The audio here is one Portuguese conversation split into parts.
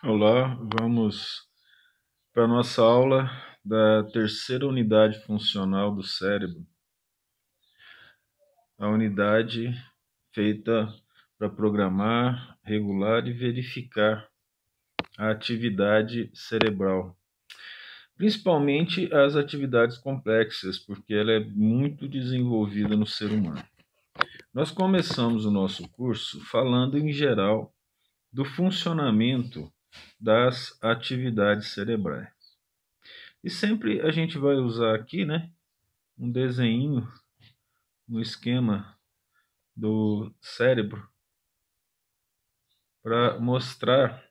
Olá, vamos para a nossa aula da terceira unidade funcional do cérebro, a unidade feita para programar, regular e verificar a atividade cerebral, principalmente as atividades complexas, porque ela é muito desenvolvida no ser humano. Nós começamos o nosso curso falando em geral do funcionamento das atividades cerebrais. E sempre a gente vai usar aqui, né, um desenho, um esquema do cérebro para mostrar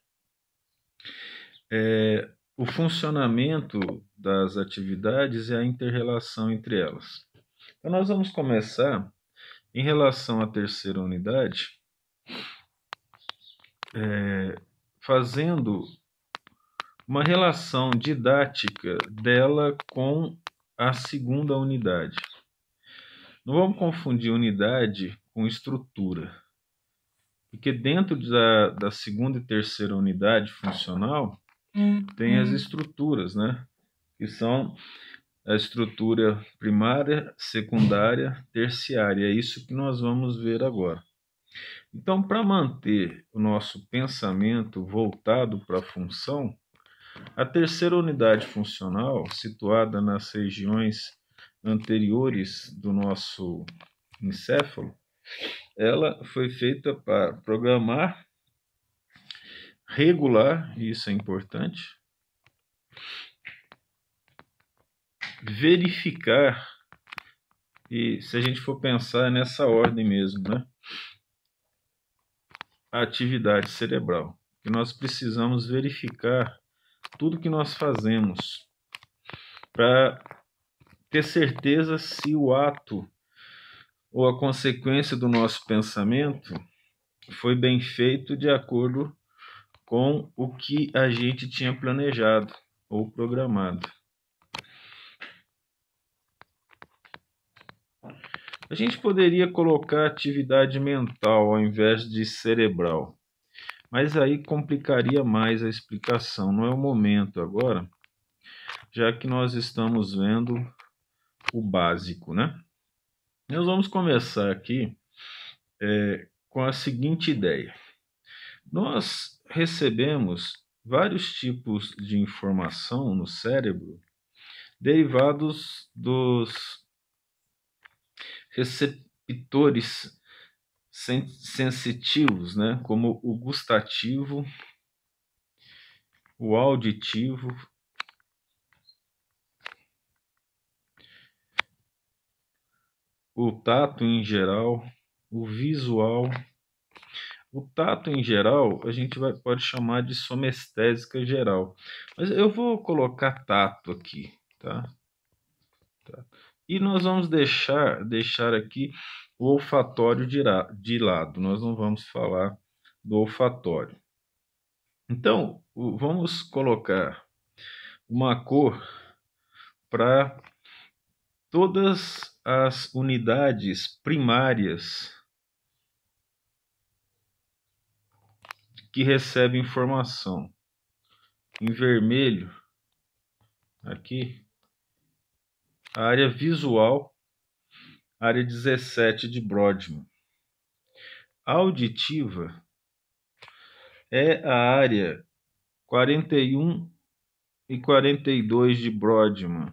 o funcionamento das atividades e a inter-relação entre elas. Então, nós vamos começar em relação à terceira unidade, fazendo uma relação didática dela com a segunda unidade. Não vamos confundir unidade com estrutura, porque dentro da segunda e terceira unidade funcional tem as estruturas, né? Que são a estrutura primária, secundária, terciária. É isso que nós vamos ver agora. Então, para manter o nosso pensamento voltado para a função, a terceira unidade funcional, situada nas regiões anteriores do nosso encéfalo, ela foi feita para programar, regular, e isso é importante, verificar, e se a gente for pensar nessa ordem mesmo, né? A atividade cerebral, que nós precisamos verificar tudo que nós fazemos para ter certeza se o ato ou a consequência do nosso pensamento foi bem feito de acordo com o que a gente tinha planejado ou programado. A gente poderia colocar atividade mental ao invés de cerebral, mas aí complicaria mais a explicação. Não é o momento agora, já que nós estamos vendo o básico, né? Nós vamos começar aqui com a seguinte ideia. Nós recebemos vários tipos de informação no cérebro derivados dos receptores sensitivos, né? Como o gustativo, o auditivo, o tato em geral, o visual. O tato em geral a gente pode chamar de somestésica geral, mas eu vou colocar tato aqui, tá? E nós vamos deixar aqui o olfatório de lado, nós não vamos falar do olfatório. Então, vamos colocar uma cor para todas as unidades primárias que recebem informação. Em vermelho, aqui, a área visual, área 17 de Brodmann. A auditiva é a área 41 e 42 de Brodmann,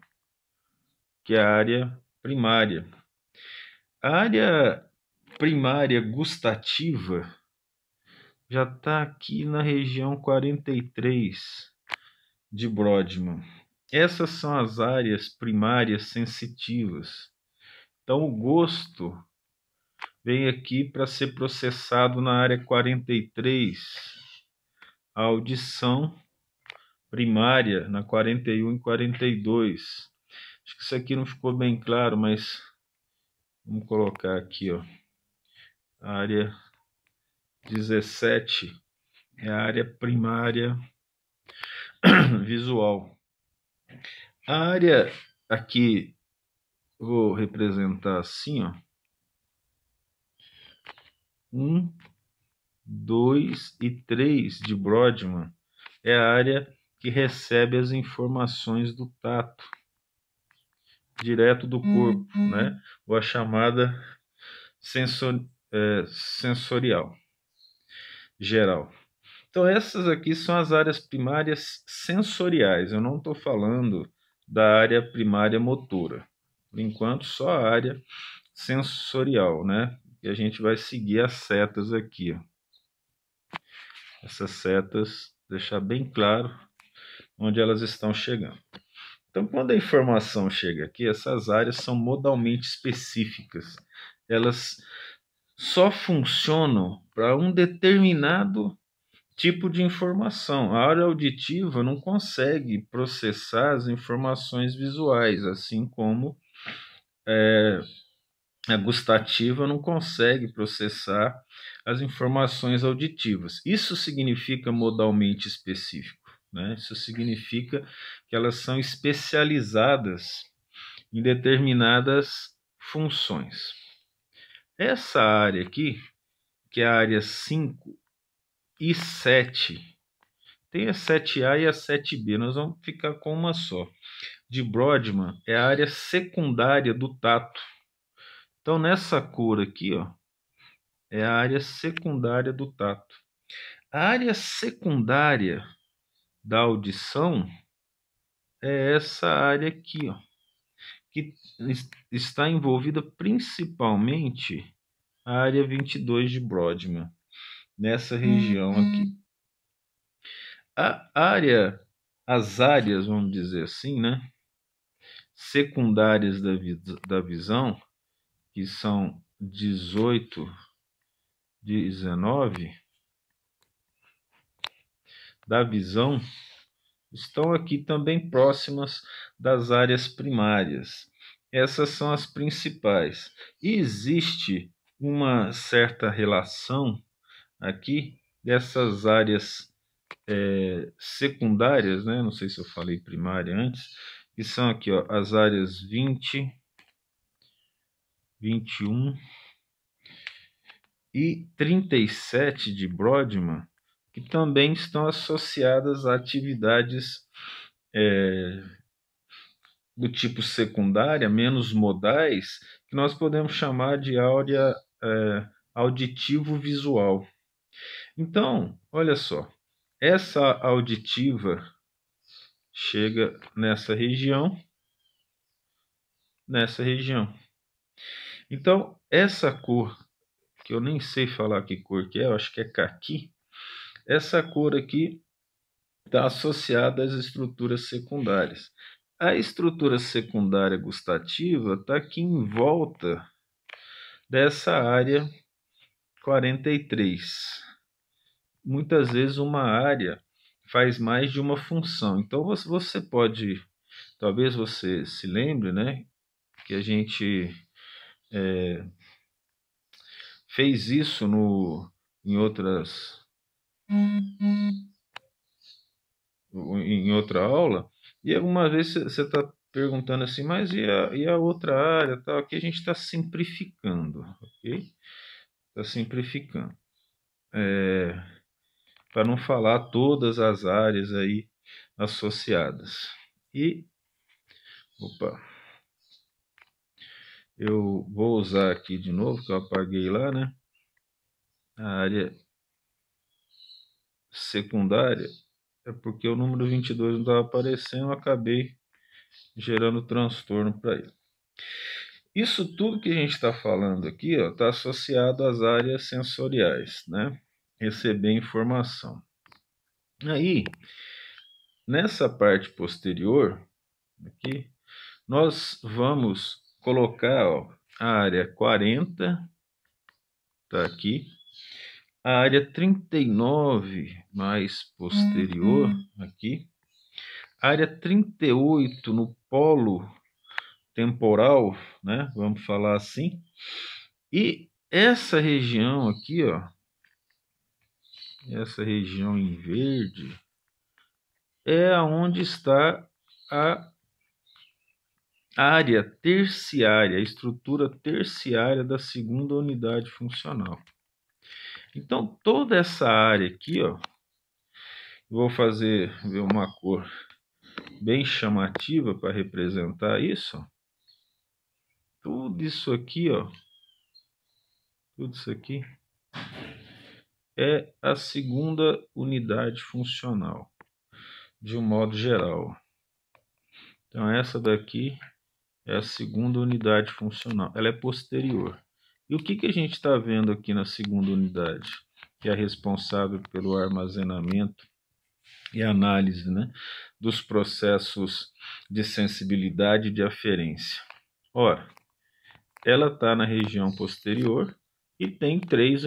que é a área primária. A área primária gustativa já está aqui na região 43 de Brodmann. Essas são as áreas primárias sensitivas. Então, o gosto vem aqui para ser processado na área 43. A audição primária na 41 e 42. Acho que isso aqui não ficou bem claro, mas vamos colocar aqui, ó. A área 17 é a área primária visual. A área aqui, vou representar assim, ó. 1, 2 e 3 de Brodmann é a área que recebe as informações do tato, direto do corpo, né? Ou a chamada sensorial geral. Então, essas aqui são as áreas primárias sensoriais. Eu não estou falando da área primária motora. Por enquanto, só a área sensorial, né? E a gente vai seguir as setas aqui, ó. Essas setas, deixar bem claro onde elas estão chegando. Então, quando a informação chega aqui, essas áreas são modalmente específicas. Elas só funcionam para um determinado tipo de informação. A área auditiva não consegue processar as informações visuais, assim como a gustativa não consegue processar as informações auditivas. Isso significa modalmente específico, né? Isso significa que elas são especializadas em determinadas funções. Essa área aqui, que é a área 5 e 7, tem a 7A e a 7B, nós vamos ficar com uma só. De Brodmann é a área secundária do tato. Então, nessa cor aqui, ó, é a área secundária do tato. A área secundária da audição é essa área aqui, ó, que está envolvida principalmente a área 22 de Brodmann, nessa região aqui. As áreas, vamos dizer assim, né, secundárias da visão, que são 18, 19, da visão, estão aqui também próximas das áreas primárias. Essas são as principais. E existe uma certa relação aqui dessas áreas secundárias, né? Não sei se eu falei primária antes, que são aqui, ó, as áreas 20, 21 e 37 de Brodmann, que também estão associadas a atividades do tipo secundária, menos modais, que nós podemos chamar de área auditivo-visual. Então, olha só, essa auditiva chega nessa região. Então, essa cor, que eu nem sei falar que cor que é, eu acho que é caqui, essa cor aqui está associada às estruturas secundárias. A estrutura secundária gustativa está aqui em volta dessa área 43. Muitas vezes uma área faz mais de uma função. Então você pode, talvez você se lembre, né, que a gente fez isso em outra aula, e alguma vez você está perguntando assim, mas e a outra área, tal? Aqui a gente está simplificando, ok? Está simplificando. Para não falar todas as áreas aí associadas. E, eu vou usar aqui de novo, que eu apaguei lá, né? A área secundária, é porque o número 22 não estava aparecendo, eu acabei gerando transtorno para ele. Isso tudo que a gente está falando aqui está associado às áreas sensoriais, né? Receber informação. Aí, nessa parte posterior, aqui, nós vamos colocar, ó, a área 40, está aqui, a área 39 mais posterior, aqui, a área 38 no polo temporal, né? Vamos falar assim. E essa região aqui, ó, essa região em verde, é onde está a área terciária, a estrutura terciária da segunda unidade funcional. Então, toda essa área aqui, ó, Vou fazer uma cor bem chamativa para representar isso. Tudo isso aqui, ó. Tudo isso aqui é a segunda unidade funcional, de um modo geral. Então, essa daqui é a segunda unidade funcional. Ela é posterior. E o que a gente está vendo aqui na segunda unidade? Que é responsável pelo armazenamento e análise, né, dos processos de sensibilidade e de aferência. Ora, ela está na região posterior e tem três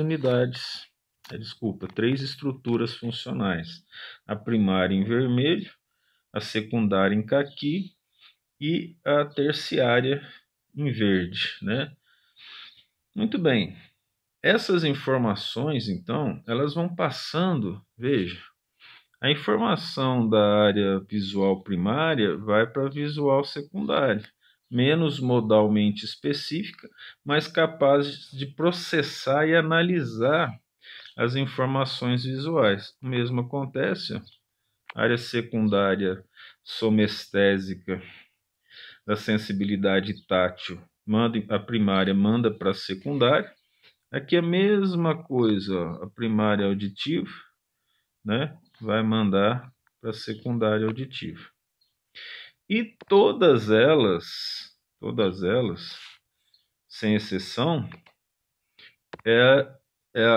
estruturas funcionais. A primária em vermelho, a secundária em caqui e a terciária em verde, né? Muito bem. Essas informações, então, elas vão passando, veja, a informação da área visual primária vai para a visual secundária, menos modalmente específica, mas capaz de processar e analisar as informações visuais. O mesmo acontece, a área secundária somestésica da sensibilidade tátil, a primária manda para a secundária. Aqui é a mesma coisa, ó, a primária auditiva, né, vai mandar para a secundária auditiva. E todas elas, sem exceção,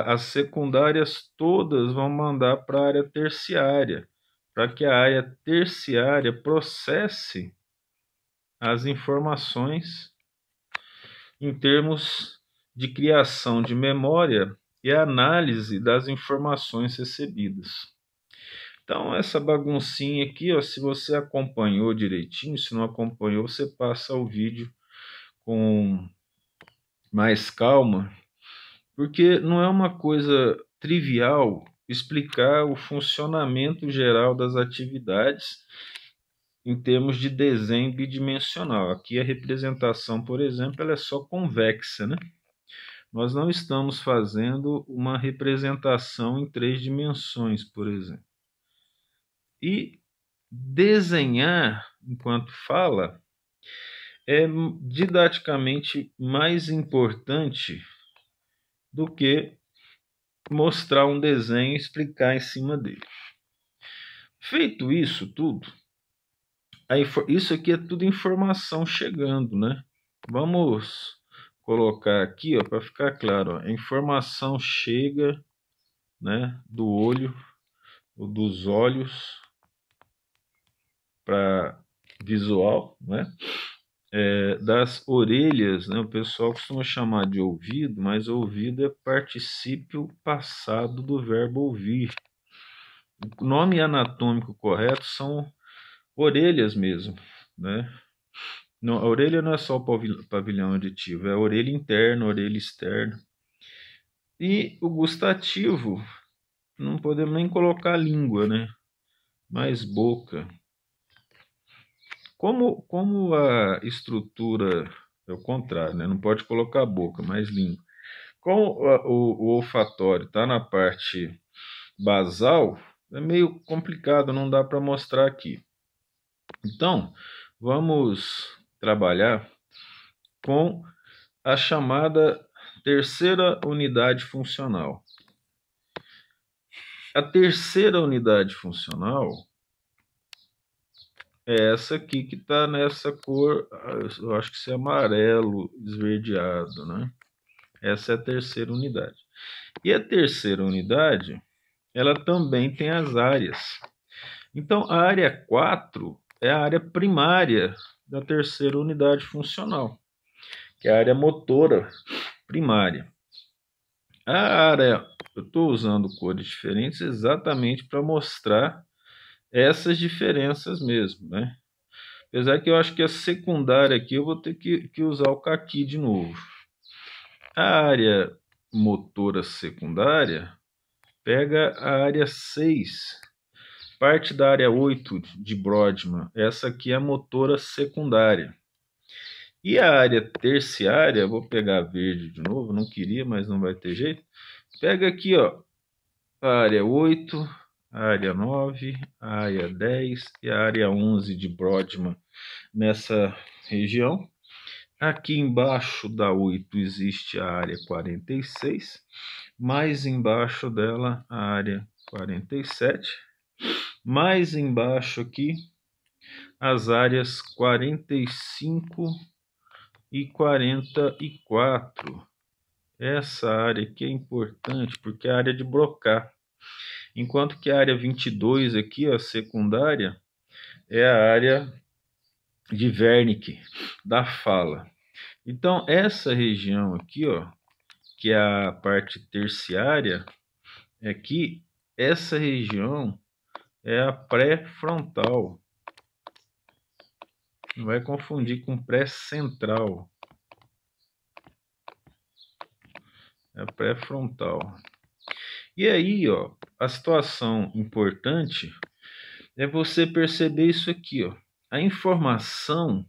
as secundárias todas vão mandar para a área terciária, para que a área terciária processe as informações em termos de criação de memória e análise das informações recebidas. Então, essa baguncinha aqui, ó, se você acompanhou direitinho, se não acompanhou, você passa o vídeo com mais calma, porque não é uma coisa trivial explicar o funcionamento geral das atividades em termos de desenho bidimensional. Aqui a representação, por exemplo, ela é só convexa, né? Nós não estamos fazendo uma representação em 3 dimensões, por exemplo. E desenhar enquanto fala é didaticamente mais importante do que mostrar um desenho e explicar em cima dele. Feito isso tudo, isso aqui é tudo informação chegando, né? Vamos colocar aqui, ó, para ficar claro, ó, a informação chega, né, do olho ou dos olhos para visual, né? Das orelhas, né? O pessoal costuma chamar de ouvido, mas ouvido é particípio passado do verbo ouvir. O nome anatômico correto são orelhas mesmo, né? Não, a orelha não é só o pavilhão auditivo, é a orelha interna, a orelha externa. E o gustativo, não podemos nem colocar língua, né? Mas boca. Como a estrutura é o contrário, né? Não pode colocar boca, mas língua. Como o olfatório está na parte basal, é meio complicado, não dá para mostrar aqui. Então, vamos trabalhar com a chamada terceira unidade funcional. A terceira unidade funcional é essa aqui que está nessa cor, eu acho que isso é amarelo esverdeado, né? Essa é a terceira unidade. E a terceira unidade, ela também tem as áreas. Então, a área 4 é a área primária da terceira unidade funcional, que é a área motora primária. A área, eu estou usando cores diferentes exatamente para mostrar essas diferenças mesmo, né? Apesar que eu acho que a secundária aqui eu vou ter que usar o caqui de novo. A área motora secundária pega a área 6, parte da área 8 de Brodmann. Essa aqui é a motora secundária. E a área terciária, vou pegar verde de novo, não queria, mas não vai ter jeito. Pega aqui, ó, a área 8, a área 9, a área 10 e a área 11 de Brodmann nessa região. Aqui embaixo da 8 existe a área 46, mais embaixo dela a área 47, mais embaixo aqui as áreas 45 e 44. Essa área aqui é importante porque é a área de Broca. Enquanto que a área 22 aqui, a secundária, é a área de Wernicke, da fala. Então, essa região aqui, ó, que é a parte terciária, aqui, essa região é a pré-frontal. Não vai confundir com pré-central. É a pré-frontal. E aí, ó, a situação importante é você perceber isso aqui, ó. A informação,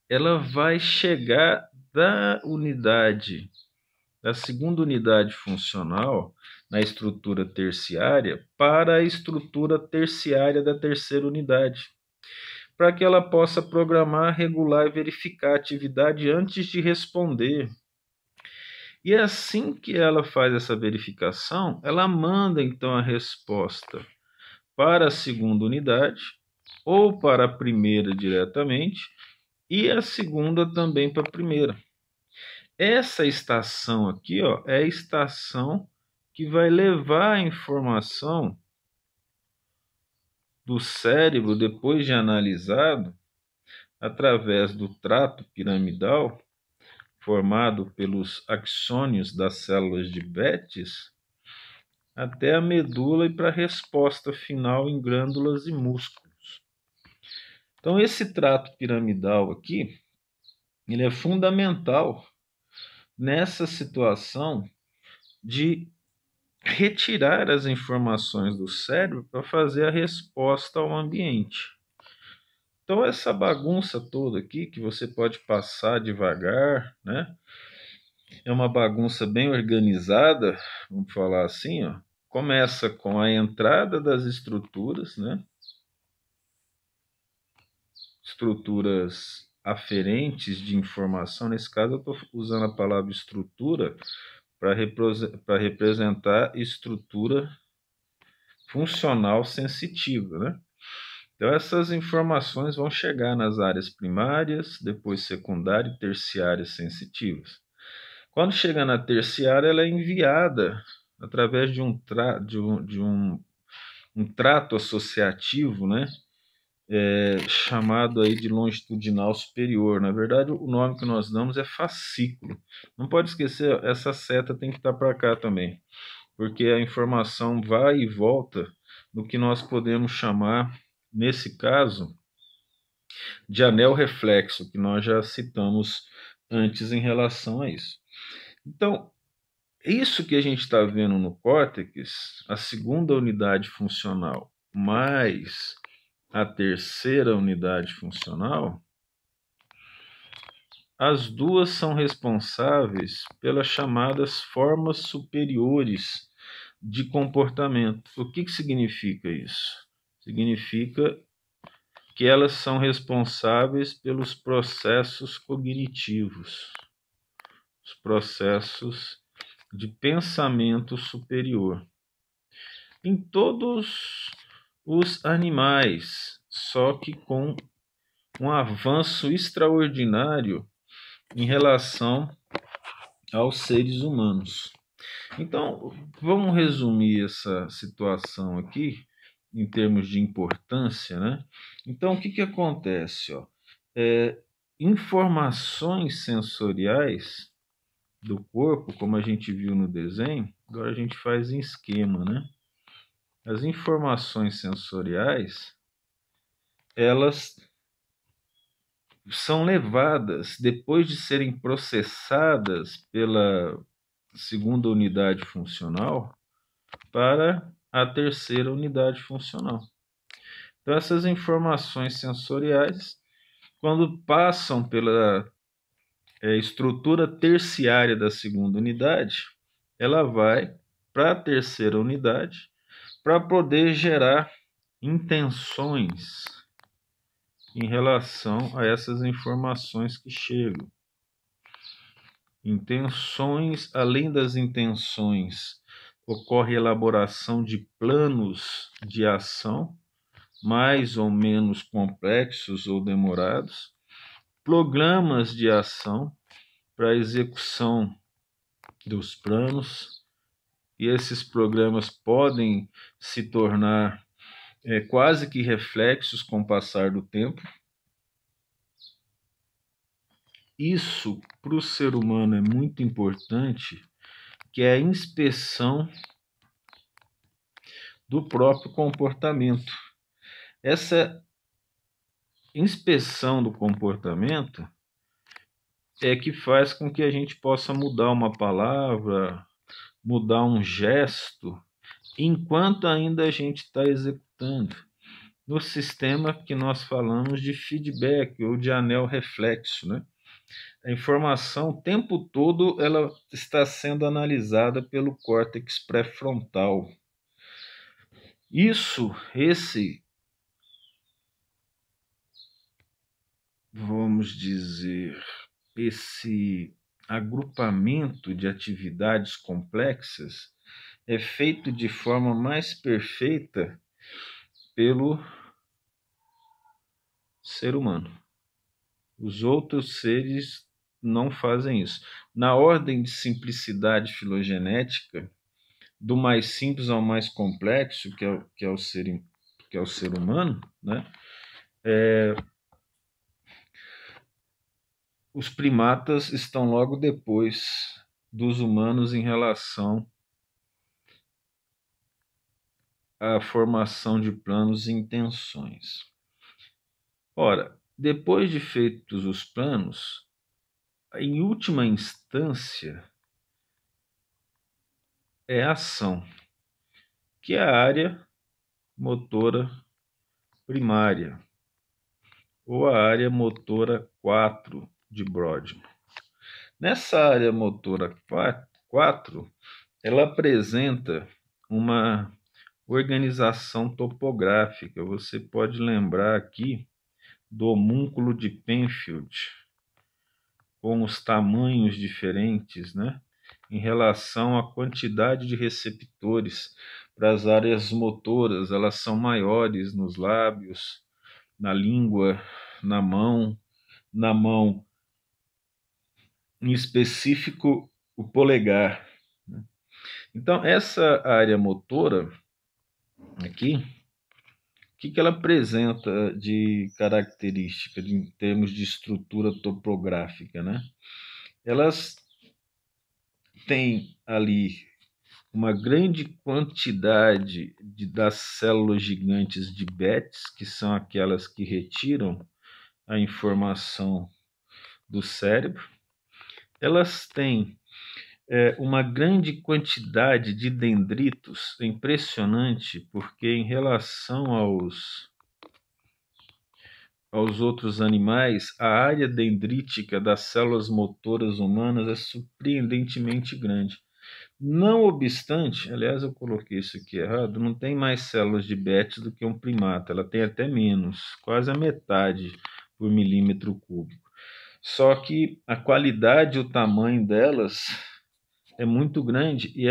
ela vai chegar da unidade, da segunda unidade funcional, na estrutura terciária, para a estrutura terciária da terceira unidade, para que ela possa programar, regular e verificar a atividade antes de responder. E assim que ela faz essa verificação, ela manda então a resposta para a segunda unidade ou para a primeira diretamente e a segunda também para a primeira. Essa estação aqui, ó, é a estação que vai levar a informação do cérebro, depois de analisado, através do trato piramidal, formado pelos axônios das células de Betz, até a medula e para a resposta final em glândulas e músculos. Então, esse trato piramidal aqui, ele é fundamental nessa situação de retirar as informações do cérebro para fazer a resposta ao ambiente. Então, essa bagunça toda aqui, que você pode passar devagar, né? É uma bagunça bem organizada, vamos falar assim, ó. Começa com a entrada das estruturas, né? Estruturas aferentes de informação. Nesse caso, eu estou usando a palavra estrutura para representar estrutura funcional sensitiva, né? Então, essas informações vão chegar nas áreas primárias, depois secundária e terciária sensitivas. Quando chega na terciária, ela é enviada através de um trato associativo, né? Chamado aí de longitudinal superior. Na verdade, o nome que nós damos é fascículo. Não pode esquecer, essa seta tem que estar para cá também, porque a informação vai e volta no que nós podemos chamar, nesse caso, de anel reflexo, que nós já citamos antes em relação a isso. Então, isso que a gente está vendo no córtex, a segunda unidade funcional mais a terceira unidade funcional, as duas são responsáveis pelas chamadas formas superiores de comportamento. O que significa isso? Significa que elas são responsáveis pelos processos cognitivos, os processos de pensamento superior. Em todos os animais, só que com um avanço extraordinário em relação aos seres humanos. Então, vamos resumir essa situação aqui em termos de importância, né? Então, o que acontece? Ó? Informações sensoriais do corpo, como a gente viu no desenho, agora a gente faz em esquema, né? As informações sensoriais, elas são levadas, depois de serem processadas pela segunda unidade funcional, para a terceira unidade funcional. Então, essas informações sensoriais, quando passam pela estrutura terciária da segunda unidade, ela vai para a terceira unidade, para poder gerar intenções em relação a essas informações que chegam. Intenções, além das intenções, ocorre elaboração de planos de ação, mais ou menos complexos ou demorados, programas de ação para a execução dos planos, e esses programas podem se tornar quase que reflexos com o passar do tempo. Isso, para o ser humano, é muito importante, que é a inspeção do próprio comportamento. Essa inspeção do comportamento é que faz com que a gente possa mudar uma palavra, mudar um gesto, enquanto ainda a gente está executando. No sistema que nós falamos de feedback ou de anel reflexo, né? A informação o tempo todo ela está sendo analisada pelo córtex pré-frontal. Vamos dizer, esse agrupamento de atividades complexas é feito de forma mais perfeita pelo ser humano. Os outros seres não fazem isso. Na ordem de simplicidade filogenética, do mais simples ao mais complexo, que é o ser humano, né? Os primatas estão logo depois dos humanos em relação à formação de planos e intenções. Ora, depois de feitos os planos, em última instância, é a ação, que é a área motora primária, ou a área motora 4 de Brodmann. Nessa área motora 4, ela apresenta uma organização topográfica. Você pode lembrar aqui do homúnculo de Penfield, com os tamanhos diferentes, né? Em relação à quantidade de receptores para as áreas motoras, elas são maiores nos lábios, na língua, na mão em específico o polegar. Então, essa área motora aqui, o que ela apresenta de característica em termos de estrutura topográfica, né? Elas têm ali uma grande quantidade das células gigantes de Betz, que são aquelas que retiram a informação do cérebro. Elas têm uma grande quantidade de dendritos, é impressionante, porque em relação aos outros animais, a área dendrítica das células motoras humanas é surpreendentemente grande. Não obstante, aliás, eu coloquei isso aqui errado, não tem mais células de Betz do que um primata, ela tem até menos, quase a metade por milímetro cúbico. Só que a qualidade e o tamanho delas é muito grande e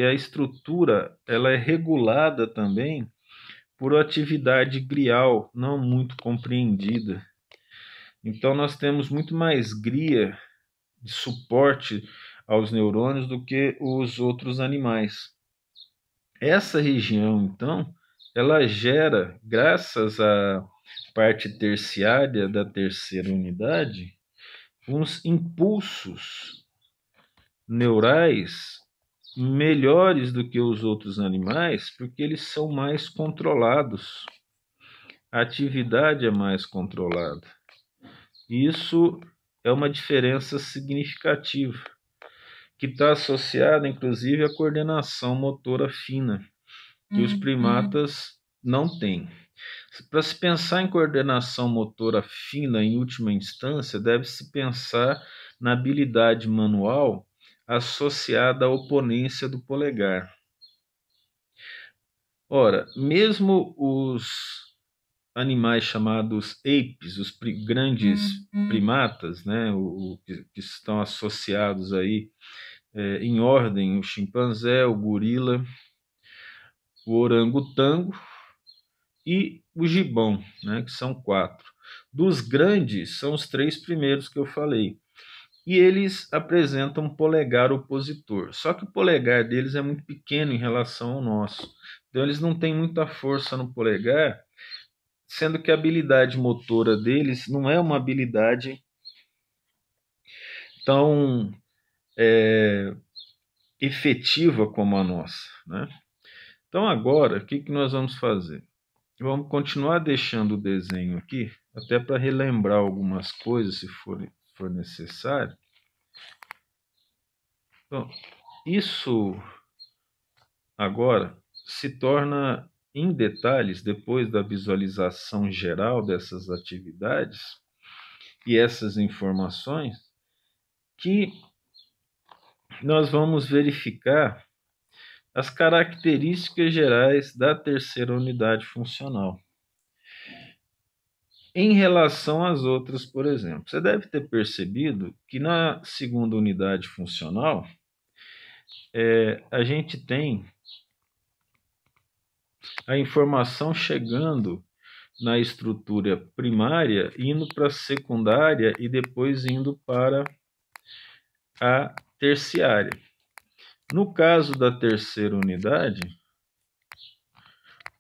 a estrutura ela é regulada também por atividade glial não muito compreendida. Então nós temos muito mais glia de suporte aos neurônios do que os outros animais. Essa região, então, ela gera, graças à parte terciária da terceira unidade, uns impulsos neurais melhores do que os outros animais, porque eles são mais controlados. A atividade é mais controlada. Isso é uma diferença significativa, que está associada, inclusive, à coordenação motora fina, que os primatas não têm. Para se pensar em coordenação motora fina, em última instância, deve-se pensar na habilidade manual associada à oponência do polegar. Ora, mesmo os animais chamados apes, os grandes primatas, né, que estão associados aí em ordem, o chimpanzé, o gorila, o orangotango e o gibão, né, que são 4. Dos grandes, são os 3 primeiros que eu falei. E eles apresentam um polegar opositor. Só que o polegar deles é muito pequeno em relação ao nosso. Então, eles não têm muita força no polegar, sendo que a habilidade motora deles não é uma habilidade tão efetiva como a nossa, né? Então, agora, o que nós vamos fazer? Vamos continuar deixando o desenho aqui, até para relembrar algumas coisas, se for necessário. Então, isso agora se torna em detalhes, depois da visualização geral dessas atividades e essas informações, que nós vamos verificar as características gerais da terceira unidade funcional. Em relação às outras, por exemplo, você deve ter percebido que na segunda unidade funcional, a gente tem a informação chegando na estrutura primária, indo para a secundária e depois indo para a terciária. No caso da terceira unidade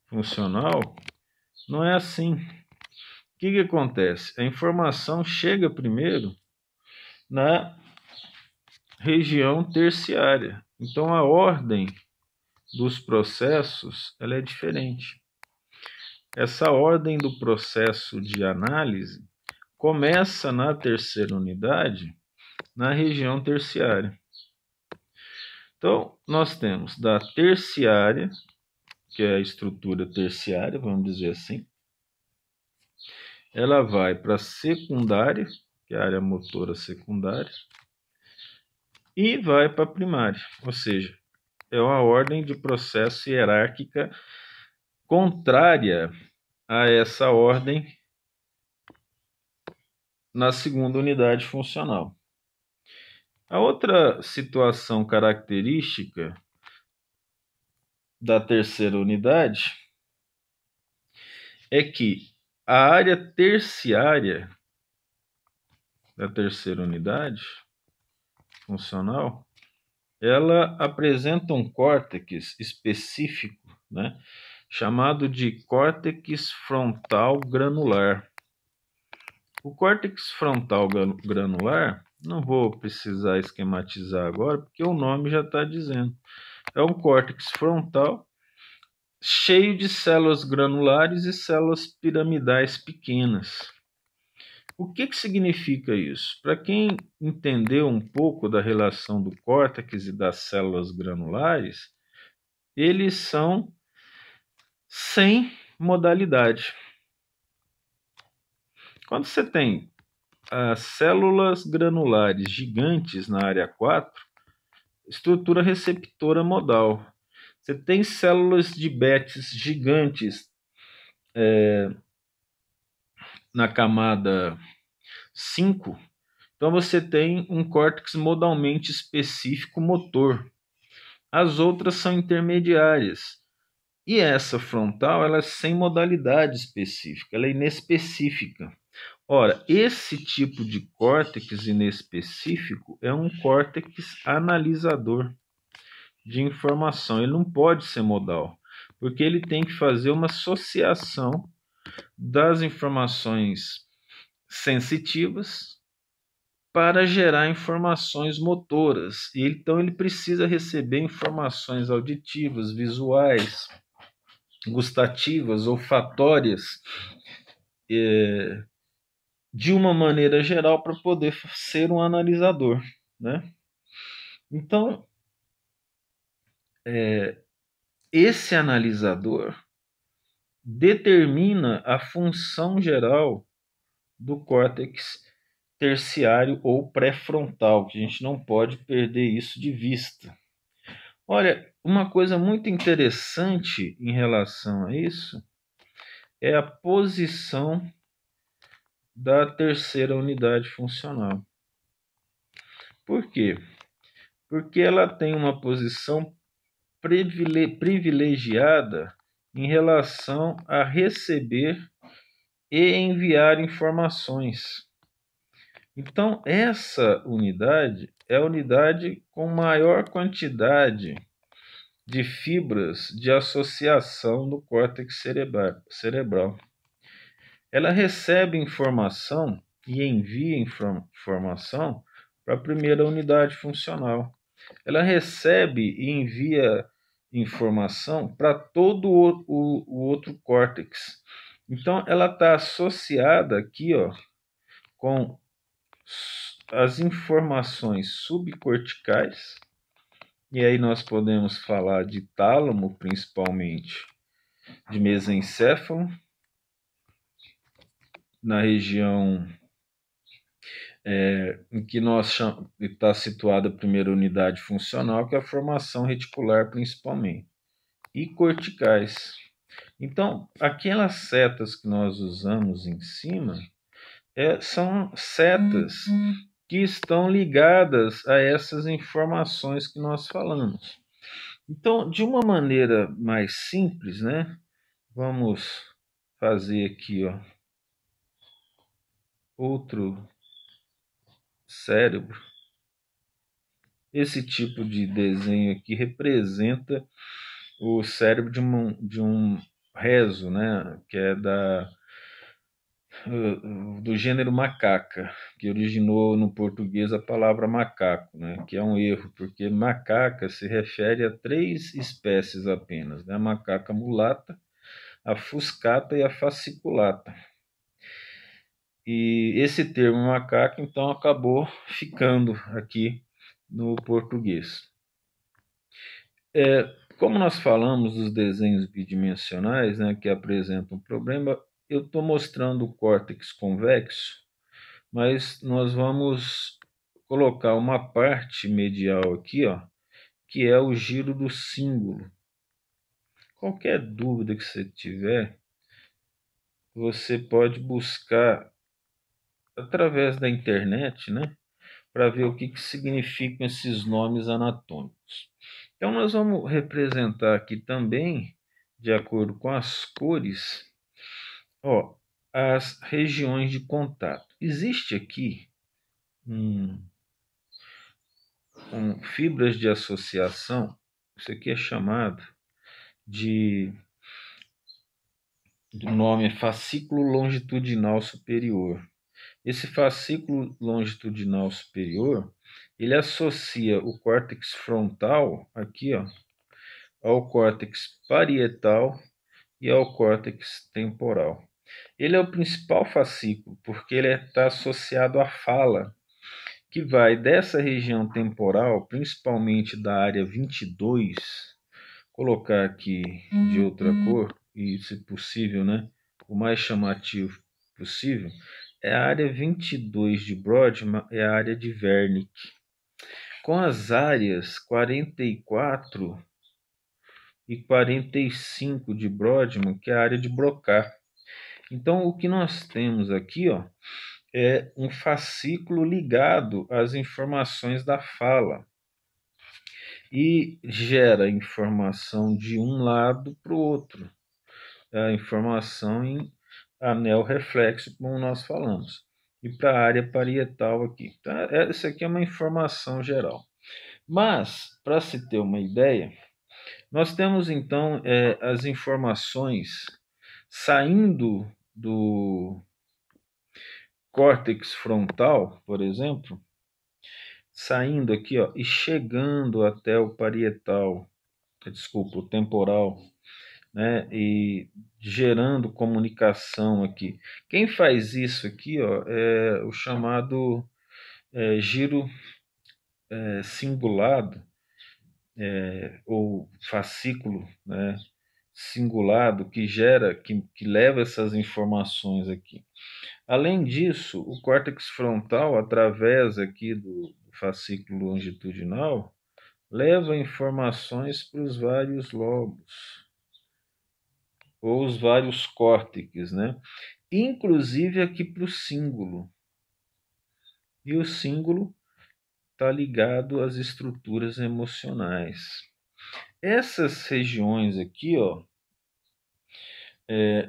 funcional, não é assim. O que acontece? A informação chega primeiro na região terciária. Então, a ordem dos processos ela é diferente. Essa ordem do processo de análise começa na terceira unidade, na região terciária. Então, nós temos da terciária, que é a estrutura terciária, vamos dizer assim, ela vai para a secundária, que é a área motora secundária, e vai para a primária, ou seja, é uma ordem de processo hierárquica contrária a essa ordem na segunda unidade funcional. A outra situação característica da terceira unidade é que a área terciária da terceira unidade funcional, ela apresenta um córtex específico, né, chamado de córtex frontal granular. O córtex frontal granular, não vou precisar esquematizar agora, porque o nome já está dizendo. É um córtex frontal cheio de células granulares e células piramidais pequenas. O que significa isso? Para quem entendeu um pouco da relação do córtex e das células granulares, eles são sem modalidade. Quando você tem as células granulares gigantes na área 4, estrutura receptora modal. Você tem células de Betz gigantes na camada 5, então você tem um córtex modalmente específico motor. As outras são intermediárias. E essa frontal, ela é sem modalidade específica, ela é inespecífica. Ora, esse tipo de córtex inespecífico é um córtex analisador de informação. Ele não pode ser modal, porque ele tem que fazer uma associação das informações sensitivas para gerar informações motoras. E então ele precisa receber informações auditivas, visuais, gustativas, olfatórias, de uma maneira geral para poder ser um analisador, né? Então, esse analisador determina a função geral do córtex terciário ou pré-frontal, que a gente não pode perder isso de vista. Olha, uma coisa muito interessante em relação a isso é a posição da terceira unidade funcional. Por quê? Porque ela tem uma posição privilegiada em relação a receber e enviar informações. Então, essa unidade é a unidade com maior quantidade de fibras de associação no córtex cerebral. Ela recebe informação e envia informação para a primeira unidade funcional. Ela recebe e envia informação para todo o outro córtex. Então, ela está associada aqui, ó, com as informações subcorticais, e aí nós podemos falar de tálamo, principalmente, de mesencéfalo, na região em que está situada a primeira unidade funcional, que é a formação reticular, principalmente, e corticais. Então, aquelas setas que nós usamos em cima são setas que estão ligadas a essas informações que nós falamos. Então, de uma maneira mais simples, né? Vamos fazer aqui, ó, outro cérebro. Esse tipo de desenho aqui representa o cérebro de um rezo, né? Que é do gênero macaca, que originou no português a palavra macaco, né? Que é um erro, porque macaca se refere a 3 espécies apenas, né? A macaca mulata, a fuscata e a fasciculata. E esse termo macaco, então, acabou ficando aqui no português. Como nós falamos dos desenhos bidimensionais, né, que apresentam um problema, eu estou mostrando o córtex convexo, mas nós vamos colocar uma parte medial aqui, ó, que é o giro do cíngulo. Qualquer dúvida que você tiver, você pode buscar através da internet, né, para ver o que significam esses nomes anatômicos. Então, nós vamos representar aqui também, de acordo com as cores, ó, as regiões de contato. Existe aqui fibras de associação, isso aqui é chamado do nome fascículo longitudinal superior. Esse fascículo longitudinal superior, ele associa o córtex frontal, aqui, ó, ao córtex parietal e ao córtex temporal. Ele é o principal fascículo, porque ele está associado à fala, que vai dessa região temporal, principalmente da área 22, colocar aqui de outra cor, e se possível, né, o mais chamativo possível, é a área 22 de Brodmann, é a área de Wernicke, com as áreas 44 e 45 de Brodmann, que é a área de Broca. Então, o que nós temos aqui, ó, é um fascículo ligado às informações da fala e gera informação de um lado para o outro, a informação em anel reflexo, como nós falamos, e para a área parietal aqui. Tá? Essa aqui é uma informação geral. Mas, para se ter uma ideia, nós temos então as informações saindo do córtex frontal, por exemplo, saindo aqui, ó, e chegando até o parietal, desculpa, o temporal, né, e gerando comunicação aqui. Quem faz isso aqui, ó, é o chamado giro cingulado, ou fascículo, né, cingulado, que gera, que leva essas informações aqui. Além disso, o córtex frontal, através aqui do fascículo longitudinal, leva informações para os vários lobos, ou os vários córtex, né? Inclusive aqui para o cíngulo. E o cíngulo está ligado às estruturas emocionais. Essas regiões aqui, ó,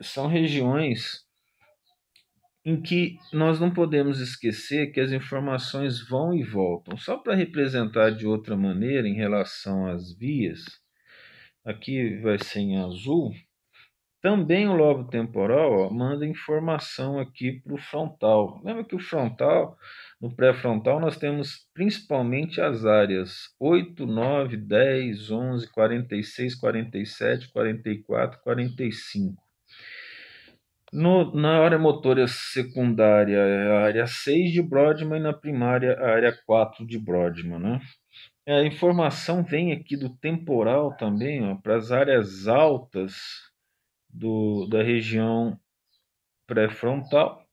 são regiões em que nós não podemos esquecer que as informações vão e voltam. Só para representar de outra maneira em relação às vias, aqui vai ser em azul, também o lobo temporal, ó, manda informação aqui para o frontal. Lembra que o frontal, no pré-frontal, nós temos principalmente as áreas 8, 9, 10, 11, 46, 47, 44, 45. Na área motora secundária é a área 6 de Brodmann e na primária a área 4 de Brodmann, né? A informação vem aqui do temporal também, para as áreas altas da região pré-frontal.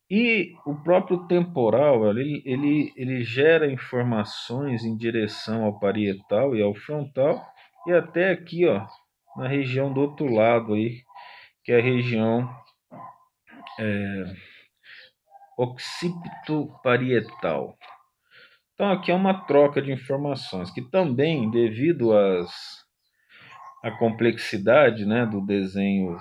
E o próprio temporal, ele gera informações em direção ao parietal e ao frontal, e até aqui, ó, na região do outro lado aí, que é a região occipito-parietal. Então aqui é uma troca de informações que também, devido à complexidade, né, do desenho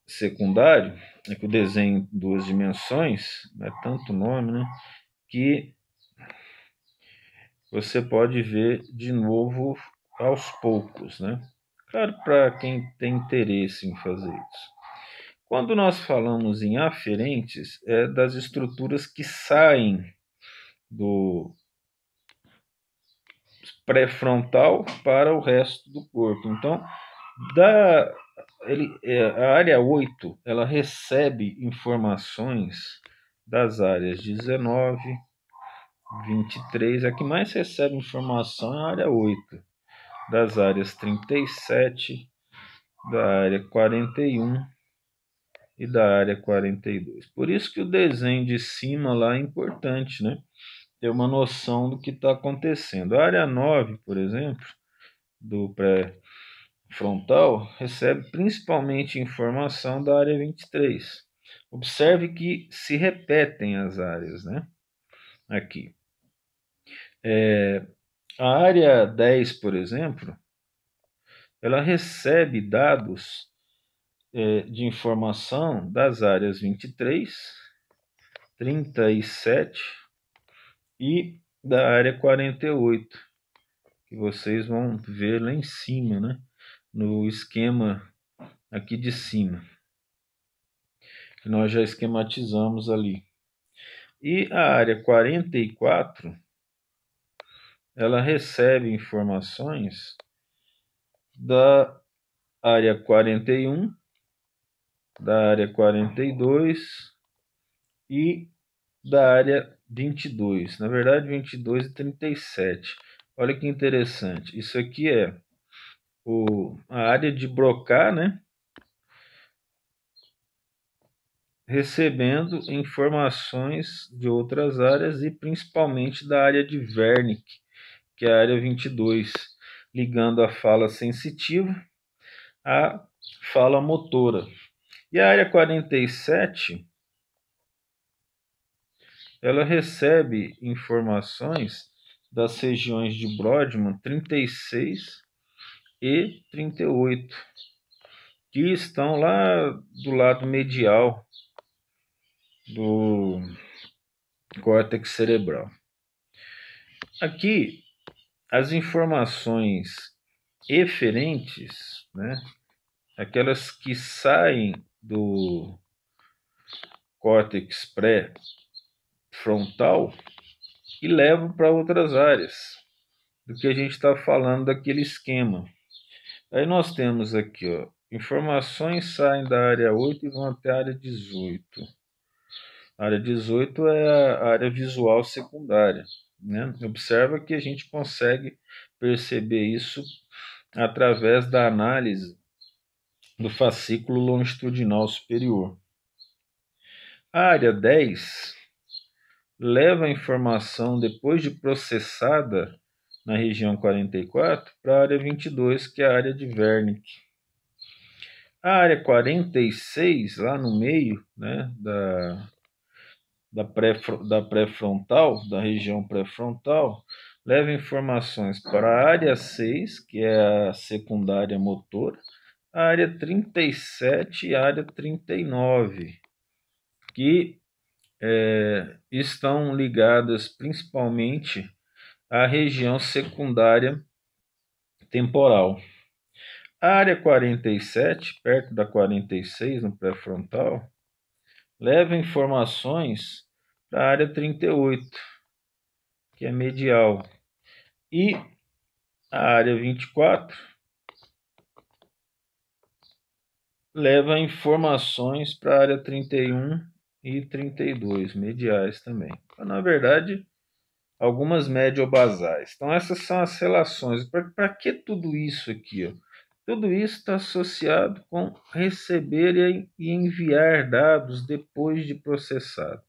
secundário, é que o desenho em duas dimensões, é tanto nome, né, que você pode ver de novo aos poucos, né? Claro, para quem tem interesse em fazer isso. Quando nós falamos em aferentes, é das estruturas que saem do pré-frontal para o resto do corpo. Então, a área 8 ela recebe informações das áreas 19, 23. A que mais recebe informação é a área 8, das áreas 37, da área 41 e da área 42. Por isso que o desenho de cima lá é importante, né? Ter uma noção do que está acontecendo. A área 9, por exemplo, do pré-frontal, recebe principalmente informação da área 23. Observe que se repetem as áreas, né? Aqui. A área 10, por exemplo, ela recebe dados de informação das áreas 23, 37 e da área 48, que vocês vão ver lá em cima, né? No esquema aqui de cima, que nós já esquematizamos ali. E a área 44, ela recebe informações da área 41, da área 42 e da área 22. Na verdade, 22 e 37. Olha que interessante. Isso aqui é a área de Broca, né? Recebendo informações de outras áreas e principalmente da área de Wernicke, que é a área 22, ligando a fala sensitiva à fala motora. E a área 47, ela recebe informações das regiões de Brodmann 36 e 38, que estão lá do lado medial do córtex cerebral. Aqui, as informações eferentes, né, aquelas que saem do córtex pré-frontal e levam para outras áreas, do que a gente está falando daquele esquema. Aí nós temos aqui, ó, informações saem da área 8 e vão até a área 18. A área 18 é a área visual secundária, né? Observa que a gente consegue perceber isso através da análise do fascículo longitudinal superior. A área 10 leva a informação, depois de processada na região 44, para a área 22, que é a área de Wernicke. A área 46, lá no meio, né, da pré-frontal, da região pré-frontal, leva informações para a área 6, que é a secundária motora, a área 37 e a área 39, que estão ligadas principalmente à região secundária temporal. A área 47, perto da 46, no pré-frontal, leva informações para a área 38, que é medial. E a área 24 leva informações para a área 31 e 32, mediais também. Então, na verdade, algumas médio-basais. Então, essas são as relações. Para que tudo isso aqui? Ó? Tudo isso está associado com receber e enviar dados depois de processado.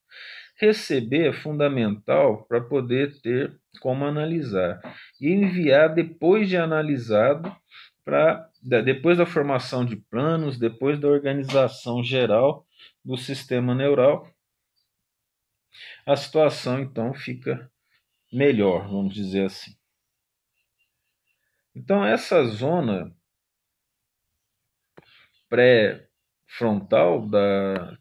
Receber é fundamental para poder ter como analisar. E enviar depois de analisado, depois da formação de planos, depois da organização geral do sistema neural, a situação então fica melhor, vamos dizer assim. Então, essa zona pré-frontal,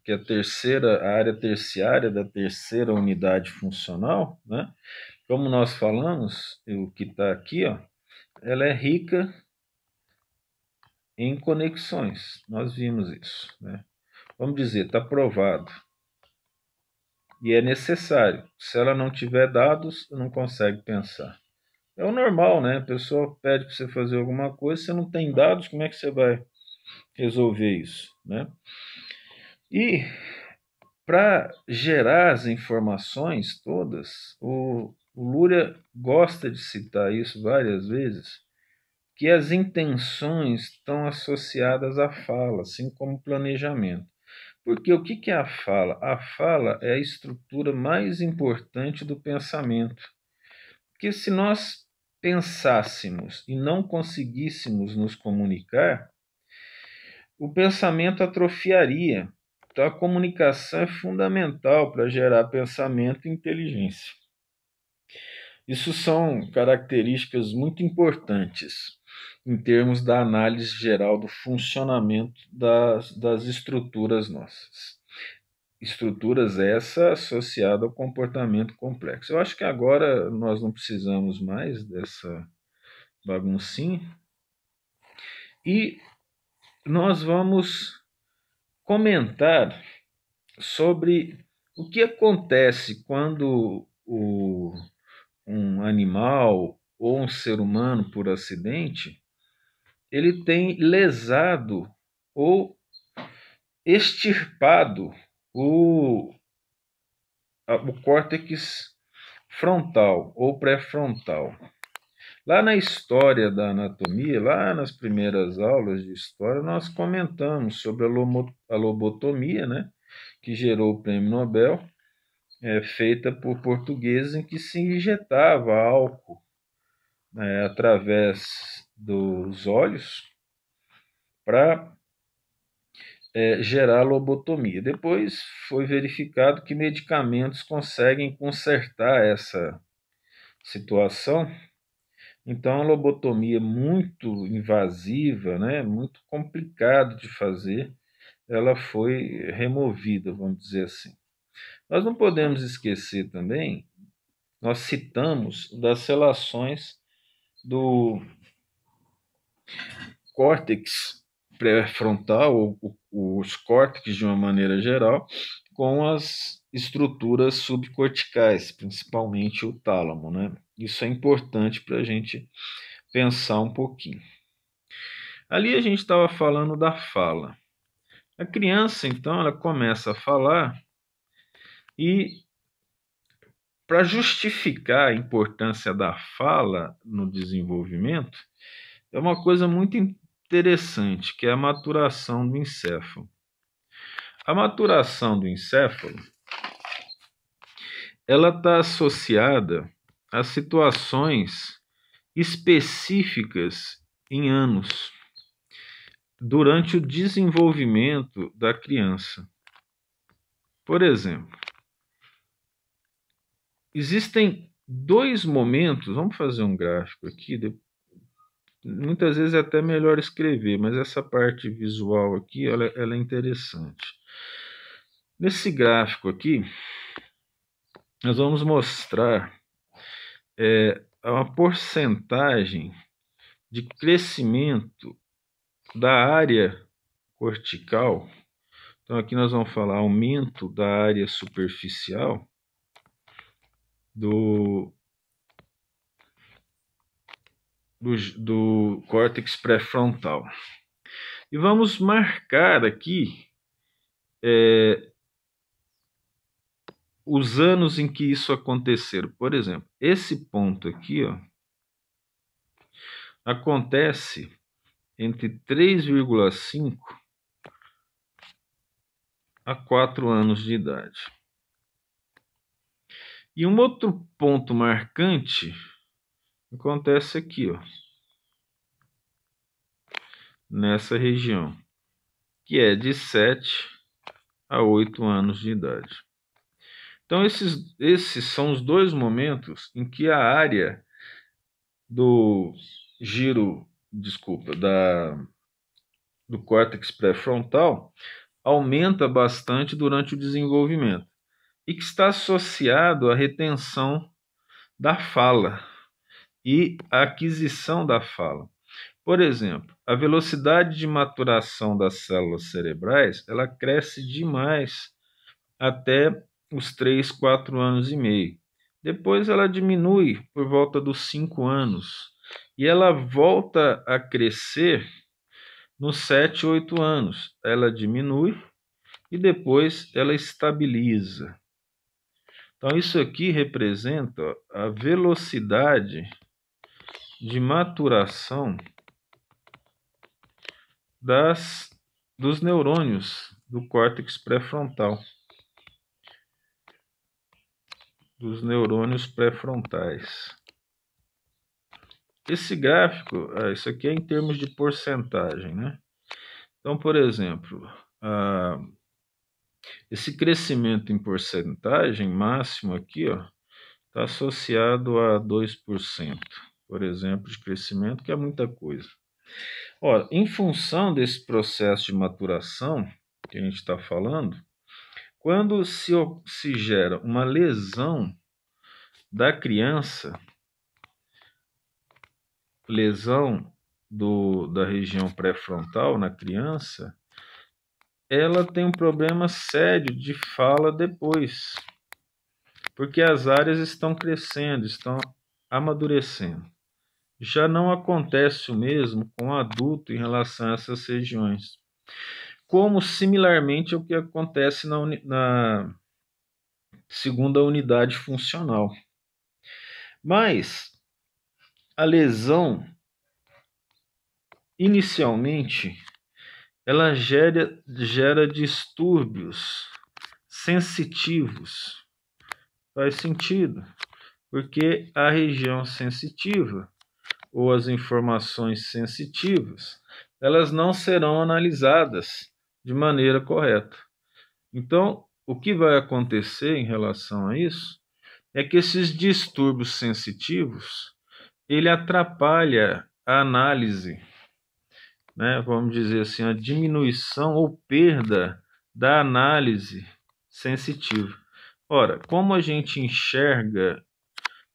que é a área terciária da terceira unidade funcional, né? Como nós falamos, o que está aqui, ó, ela é rica em conexões. Nós vimos isso, né? Vamos dizer, está provado. E é necessário. Se ela não tiver dados, não consegue pensar. É o normal, né? A pessoa pede para você fazer alguma coisa, você não tem dados, como é que você vai resolver isso, né? E para gerar as informações todas, o Luria gosta de citar isso várias vezes, que as intenções estão associadas à fala, assim como o planejamento. Porque o que é a fala? A fala é a estrutura mais importante do pensamento. Porque se nós pensássemos e não conseguíssemos nos comunicar, o pensamento atrofiaria. Então, a comunicação é fundamental para gerar pensamento e inteligência. Isso são características muito importantes em termos da análise geral do funcionamento das estruturas nossas. Estruturas essa associada ao comportamento complexo. Eu acho que agora nós não precisamos mais dessa baguncinha. E nós vamos comentar sobre o que acontece quando um animal ou um ser humano, por acidente, ele tem lesado ou extirpado o córtex frontal ou pré-frontal. Lá na história da anatomia, lá nas primeiras aulas de história, nós comentamos sobre a lobotomia, né, que gerou o prêmio Nobel, feita por portugueses, em que se injetava álcool através dos olhos para gerar lobotomia. Depois foi verificado que medicamentos conseguem consertar essa situação. Então, a lobotomia muito invasiva, né, muito complicado de fazer, ela foi removida, vamos dizer assim. Nós não podemos esquecer também, nós citamos das relações do córtex pré-frontal, ou os córtex de uma maneira geral, com as estruturas subcorticais, principalmente o tálamo, né? Isso é importante para a gente pensar um pouquinho. Ali a gente estava falando da fala. A criança, então, ela começa a falar e, para justificar a importância da fala no desenvolvimento, é uma coisa muito interessante, que é a maturação do encéfalo. A maturação do encéfalo, ela está associada a situações específicas em anos, durante o desenvolvimento da criança. Por exemplo, existem dois momentos, vamos fazer um gráfico aqui, muitas vezes é até melhor escrever, mas essa parte visual aqui, ela é interessante. Nesse gráfico aqui, nós vamos mostrar uma porcentagem de crescimento da área cortical. Então aqui nós vamos falar aumento da área superficial do córtex pré-frontal. E vamos marcar aqui os anos em que isso aconteceu. Por exemplo, esse ponto aqui, ó, acontece entre 3,5 a 4 anos de idade. E um outro ponto marcante acontece aqui, ó, nessa região, que é de 7 a 8 anos de idade. Então, esses são os dois momentos em que a área do do córtex pré-frontal aumenta bastante durante o desenvolvimento e que está associado à retenção da fala e à aquisição da fala. Por exemplo, a velocidade de maturação das células cerebrais, ela cresce demais até os 3, 4 anos e meio. Depois ela diminui por volta dos 5 anos e ela volta a crescer nos 7, 8 anos. Ela diminui e depois ela estabiliza. Então isso aqui representa a velocidade de maturação dos neurônios do córtex pré-frontal. Dos neurônios pré-frontais. Esse gráfico, isso aqui é em termos de porcentagem, né? Então, por exemplo, esse crescimento em porcentagem máximo aqui, está associado a 2%, por exemplo, de crescimento, que é muita coisa. Ora, em função desse processo de maturação que a gente está falando, quando se gera uma lesão da criança, lesão da região pré-frontal na criança, ela tem um problema sério de fala depois, porque as áreas estão crescendo, estão amadurecendo. Já não acontece o mesmo com o adulto em relação a essas regiões, como similarmente ao que acontece na segunda unidade funcional. Mas a lesão, inicialmente, ela gera distúrbios sensitivos. Faz sentido, porque a região sensitiva ou as informações sensitivas, elas não serão analisadas de maneira correta. Então, o que vai acontecer em relação a isso é que esses distúrbios sensitivos, ele atrapalha a análise, né? Vamos dizer assim, a diminuição ou perda da análise sensitiva. Ora, como a gente enxerga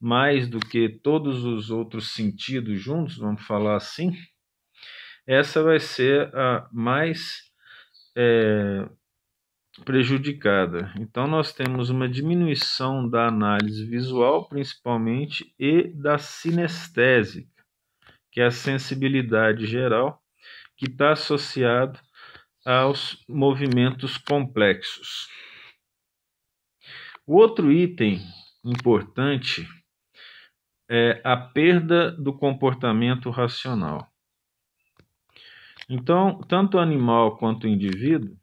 mais do que todos os outros sentidos juntos, vamos falar assim, essa vai ser a mais prejudicada. Então, nós temos uma diminuição da análise visual, principalmente, e da sinestésica, que é a sensibilidade geral, que está associado aos movimentos complexos. O outro item importante é a perda do comportamento racional. Então, tanto o animal quanto o indivíduo,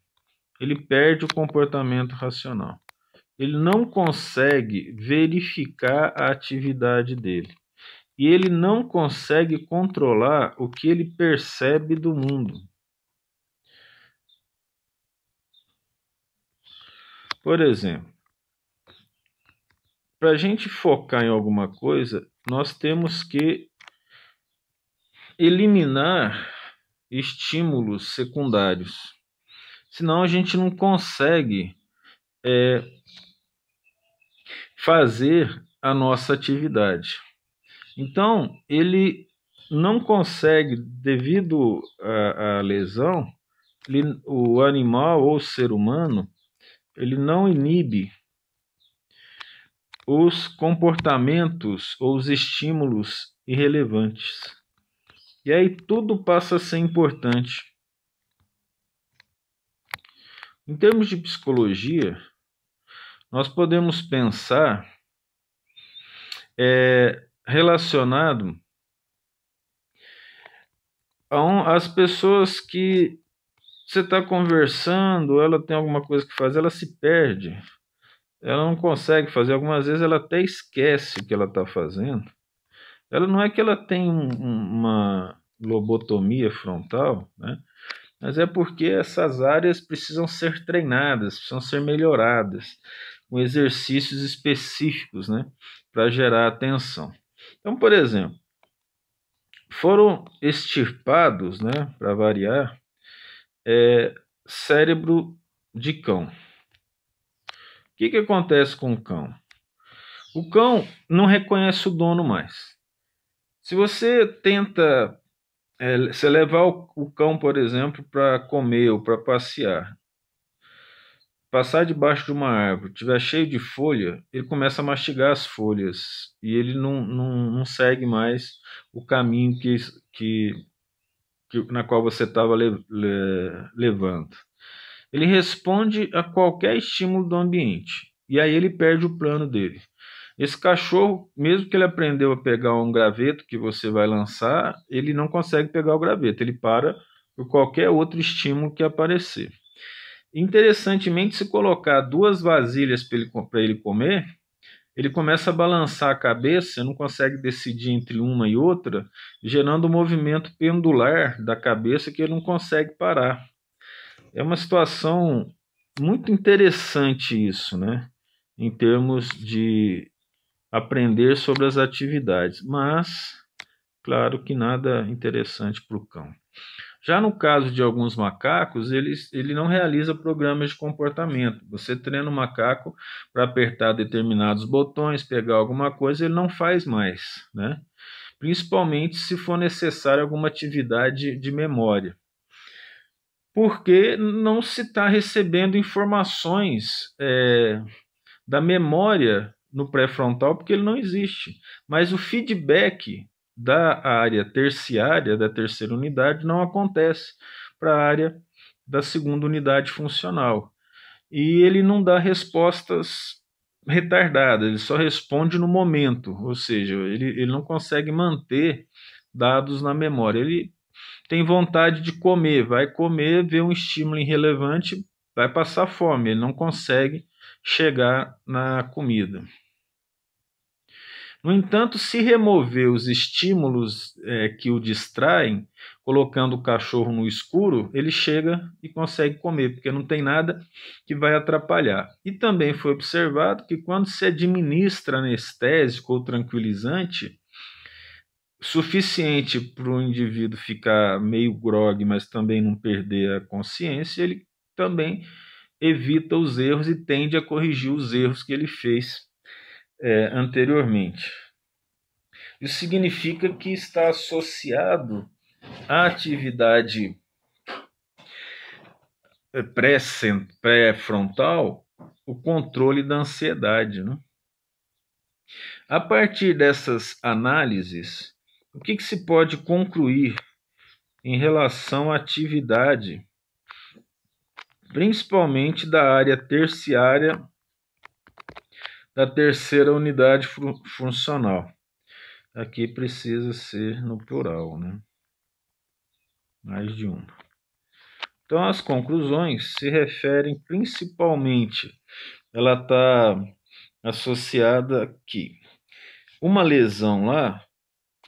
ele perde o comportamento racional. Ele não consegue verificar a atividade dele. e ele não consegue controlar o que ele percebe do mundo. Por exemplo, para a gente focar em alguma coisa, nós temos que eliminar estímulos secundários. Senão a gente não consegue fazer a nossa atividade. Então, ele não consegue, devido à lesão, o animal ou o ser humano, ele não inibe os comportamentos ou os estímulos irrelevantes. E aí tudo passa a ser importante. Em termos de psicologia, nós podemos pensar relacionado às pessoas que você está conversando, ela tem alguma coisa que fazer, ela se perde, ela não consegue fazer, algumas vezes ela até esquece o que ela está fazendo. Ela não é que ela tem uma lobotomia frontal, né? Mas é porque essas áreas precisam ser treinadas, precisam ser melhoradas, com exercícios específicos, né, para gerar atenção. Então, por exemplo, foram extirpados, né, para variar, cérebro de cão. O que acontece com o cão? O cão não reconhece o dono mais. Se você tenta você levar o cão, por exemplo, para comer ou para passear, passar debaixo de uma árvore, tiver cheio de folha, ele começa a mastigar as folhas e ele não segue mais o caminho na qual você estava levando. Ele responde a qualquer estímulo do ambiente e aí ele perde o plano dele. Esse cachorro, mesmo que ele aprendeu a pegar um graveto que você vai lançar, ele não consegue pegar o graveto, ele para por qualquer outro estímulo que aparecer. Interessantemente, se colocar 2 vasilhas para ele comer, ele começa a balançar a cabeça, não consegue decidir entre uma e outra, gerando um movimento pendular da cabeça que ele não consegue parar. É uma situação muito interessante isso, né? Em termos de aprender sobre as atividades, mas claro que nada interessante para o cão. Já no caso de alguns macacos, ele não realiza programas de comportamento. Você treina o macaco para apertar determinados botões, pegar alguma coisa, ele não faz mais, né? Principalmente se for necessário alguma atividade de memória. Porque não se está recebendo informações da memória no pré-frontal, porque ele não existe. Mas o feedback da área terciária, da terceira unidade, não acontece para a área da segunda unidade funcional. E ele não dá respostas retardadas, ele só responde no momento, ou seja, ele não consegue manter dados na memória. Ele tem vontade de comer, vai comer, vê um estímulo irrelevante, vai passar fome, ele não consegue chegar na comida. No entanto, se remover os estímulos que o distraem, colocando o cachorro no escuro, ele chega e consegue comer, porque não tem nada que vai atrapalhar. E também foi observado que quando se administra anestésico ou tranquilizante, suficiente para o indivíduo ficar meio grogue, mas também não perder a consciência, ele também evita os erros e tende a corrigir os erros que ele fez anteriormente. Isso significa que está associado à atividade pré-frontal o controle da ansiedade, né? A partir dessas análises, o que se pode concluir em relação à atividade, principalmente da área terciária da terceira unidade funcional? Aqui precisa ser no plural, né? Mais de uma. Então, as conclusões se referem principalmente, ela está associada aqui. Uma lesão lá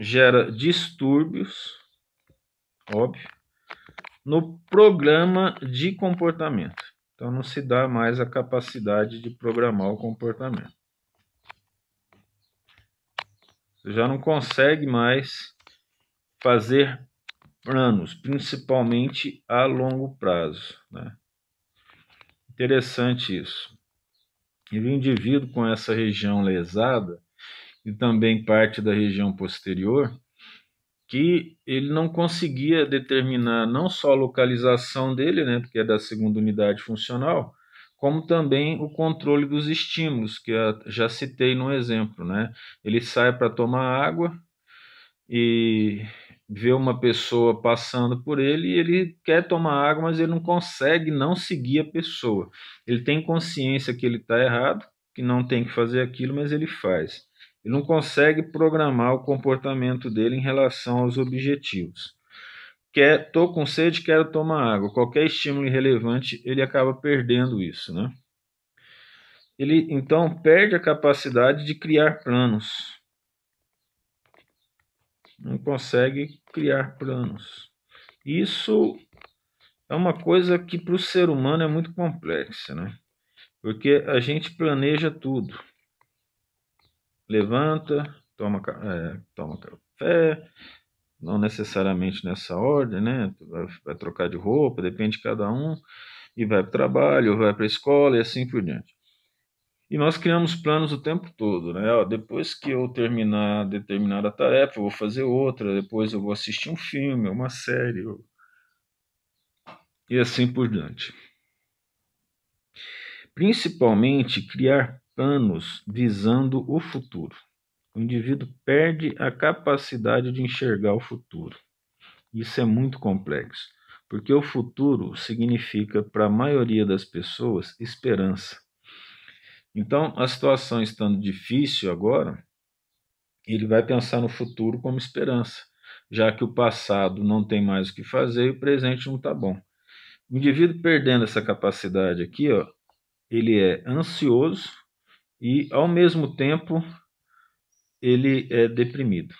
gera distúrbios, óbvio, no programa de comportamento. Então não se dá mais a capacidade de programar o comportamento. Você já não consegue mais fazer planos, principalmente a longo prazo, né? Interessante isso. E o indivíduo com essa região lesada e também parte da região posterior, que ele não conseguia determinar não só a localização dele, né, porque é da segunda unidade funcional, como também o controle dos estímulos, que eu já citei no exemplo, né? Ele sai para tomar água e vê uma pessoa passando por ele e ele quer tomar água, mas ele não consegue não seguir a pessoa. Ele tem consciência que ele está errado, que não tem que fazer aquilo, mas ele faz. Ele não consegue programar o comportamento dele em relação aos objetivos. Tô com sede, quero tomar água. Qualquer estímulo irrelevante, ele acaba perdendo isso, né? Ele então perde a capacidade de criar planos. Não consegue criar planos. Isso é uma coisa que para o ser humano é muito complexa, né? Porque a gente planeja tudo. Levanta, toma café, não necessariamente nessa ordem, né? Vai trocar de roupa, depende de cada um, e vai para o trabalho, vai para a escola e assim por diante. E nós criamos planos o tempo todo, né? Ó, depois que eu terminar determinada tarefa, eu vou fazer outra, depois eu vou assistir um filme, uma série, e assim por diante. Principalmente criar planos visando o futuro. O indivíduo perde a capacidade de enxergar o futuro. Isso é muito complexo, porque o futuro significa, para a maioria das pessoas, esperança. Então, a situação estando difícil agora, ele vai pensar no futuro como esperança, já que o passado não tem mais o que fazer e o presente não está bom. O indivíduo perdendo essa capacidade aqui, ó, ele é ansioso e, ao mesmo tempo, ele é deprimido.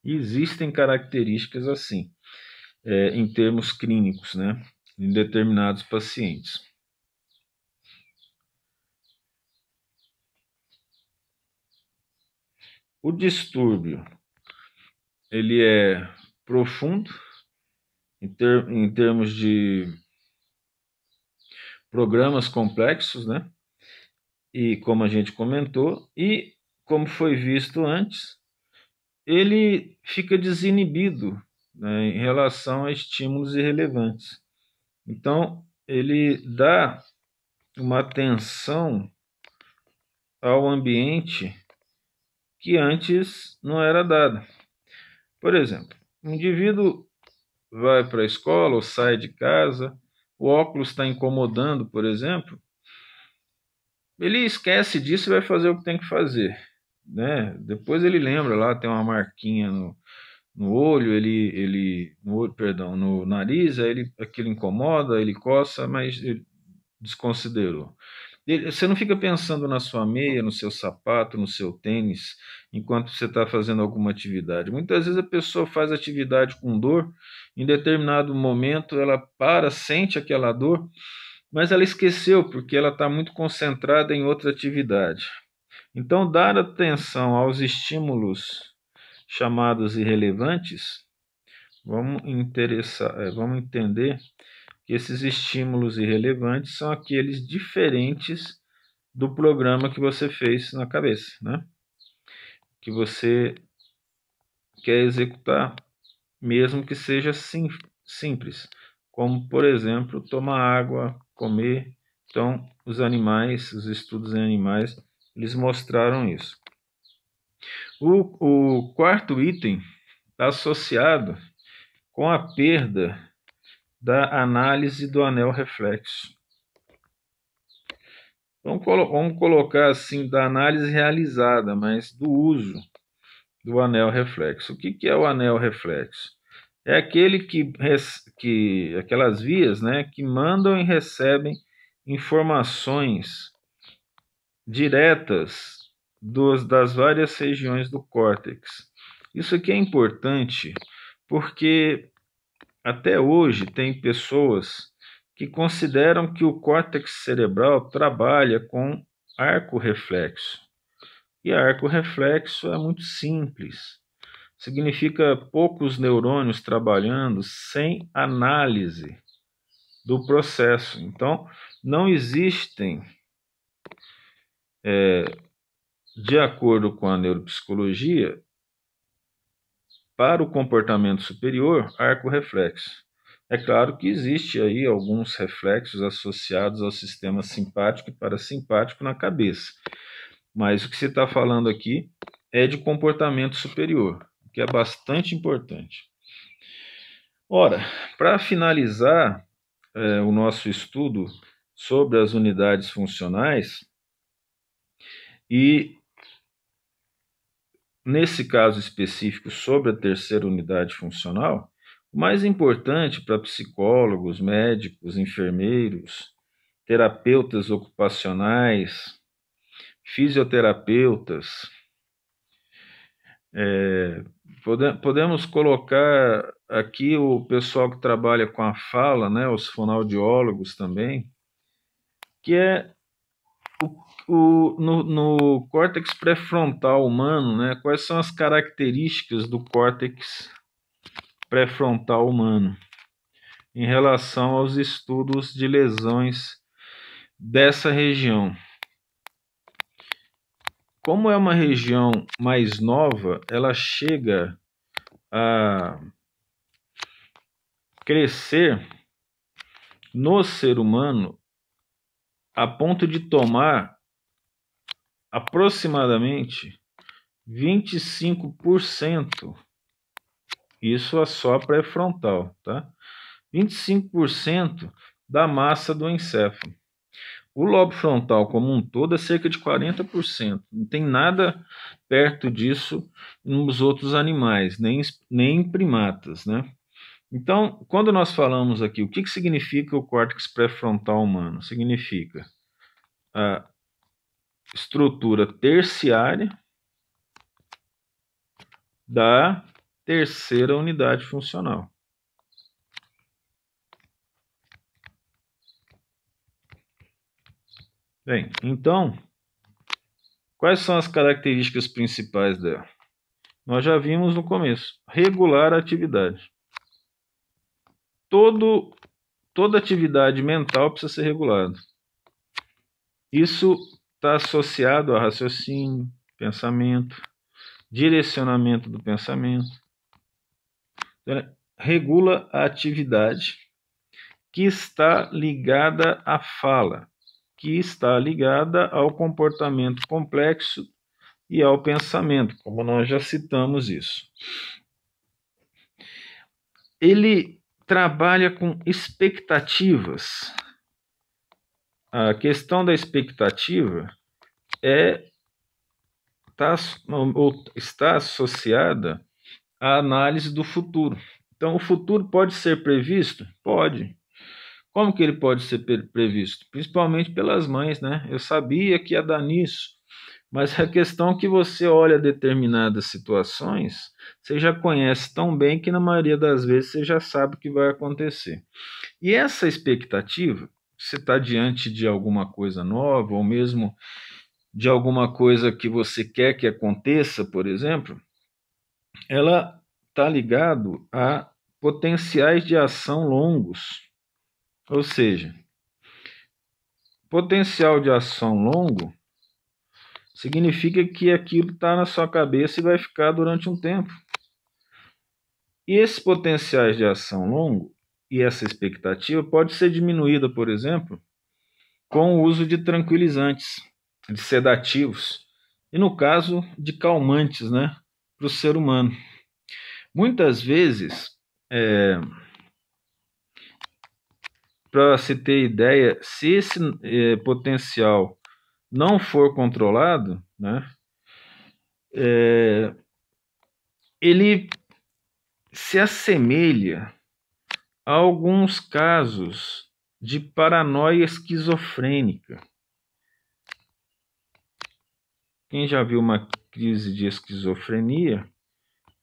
E existem características assim, em termos clínicos, né, em determinados pacientes. O distúrbio, ele é profundo em termos de programas complexos, né? E como a gente comentou, e como foi visto antes, ele fica desinibido, né, em relação a estímulos irrelevantes. Então, ele dá uma atenção ao ambiente que antes não era dada. Por exemplo, um indivíduo vai para a escola ou sai de casa, o óculos está incomodando, por exemplo, ele esquece disso e vai fazer o que tem que fazer, né? Depois ele lembra lá, tem uma marquinha no olho, no nariz, aí aquilo incomoda, ele coça, mas ele desconsiderou. Você não fica pensando na sua meia, no seu sapato, no seu tênis, enquanto você está fazendo alguma atividade. Muitas vezes a pessoa faz atividade com dor, em determinado momento ela para, sente aquela dor, mas ela esqueceu porque ela está muito concentrada em outra atividade. Então, dar atenção aos estímulos chamados irrelevantes, vamos entender que esses estímulos irrelevantes são aqueles diferentes do programa que você fez na cabeça, né? Que você quer executar, mesmo que seja simples, como, por exemplo, tomar água, comer. Então, os estudos em animais, eles mostraram isso. O quarto item está associado com a perda da análise do anel reflexo. Vamos colocar assim, da análise realizada, mas do uso do anel reflexo. O que é o anel reflexo? É aquele aquelas vias, né, que mandam e recebem informações diretas das várias regiões do córtex. Isso aqui é importante porque até hoje tem pessoas que consideram que o córtex cerebral trabalha com arco reflexo. E arco reflexo é muito simples. Significa poucos neurônios trabalhando sem análise do processo. Então, não existem, de acordo com a neuropsicologia, para o comportamento superior, arco reflexo. É claro que existe aí alguns reflexos associados ao sistema simpático e parasimpático na cabeça, mas o que se está falando aqui é de comportamento superior, que é bastante importante. Ora, para finalizar o nosso estudo sobre as unidades funcionais, e nesse caso específico sobre a terceira unidade funcional, o mais importante para psicólogos, médicos, enfermeiros, terapeutas ocupacionais, fisioterapeutas, podemos colocar aqui o pessoal que trabalha com a fala, né, os fonoaudiólogos também, que é no córtex pré-frontal humano, né, quais são as características do córtex pré-frontal humano em relação aos estudos de lesões dessa região. Como é uma região mais nova, ela chega a crescer no ser humano a ponto de tomar aproximadamente 25%. Isso é só pré-frontal, tá? 25% da massa do encéfalo. O lobo frontal como um todo é cerca de 40%. Não tem nada perto disso nos outros animais, nem em primatas, né? Então, quando nós falamos aqui, o que significa o córtex pré-frontal humano? Significa a estrutura terciária da terceira unidade funcional. Bem, então, quais são as características principais dela? Nós já vimos no começo. Regular a atividade. Toda atividade mental precisa ser regulada. Isso está associado a raciocínio, pensamento, direcionamento do pensamento. Então, regula a atividade que está ligada à fala, que está ligada ao comportamento complexo e ao pensamento, como nós já citamos isso. Ele trabalha com expectativas. A questão da expectativa está associada à análise do futuro. Então, o futuro pode ser previsto? Pode. Como que ele pode ser previsto? Principalmente pelas mães, né? Eu sabia que ia dar nisso, mas a questão é que você olha determinadas situações, você já conhece tão bem que na maioria das vezes você já sabe o que vai acontecer. E essa expectativa, você está diante de alguma coisa nova, ou mesmo de alguma coisa que você quer que aconteça, por exemplo, ela está ligado a potenciais de ação longos. Ou seja, potencial de ação longo significa que aquilo está na sua cabeça e vai ficar durante um tempo. E esses potenciais de ação longo e essa expectativa pode ser diminuída, por exemplo, com o uso de tranquilizantes, de sedativos, e no caso de calmantes, né, para o ser humano. Muitas vezes, para se ter ideia, se esse potencial não for controlado, né, ele se assemelha a alguns casos de paranoia esquizofrênica. Quem já viu uma crise de esquizofrenia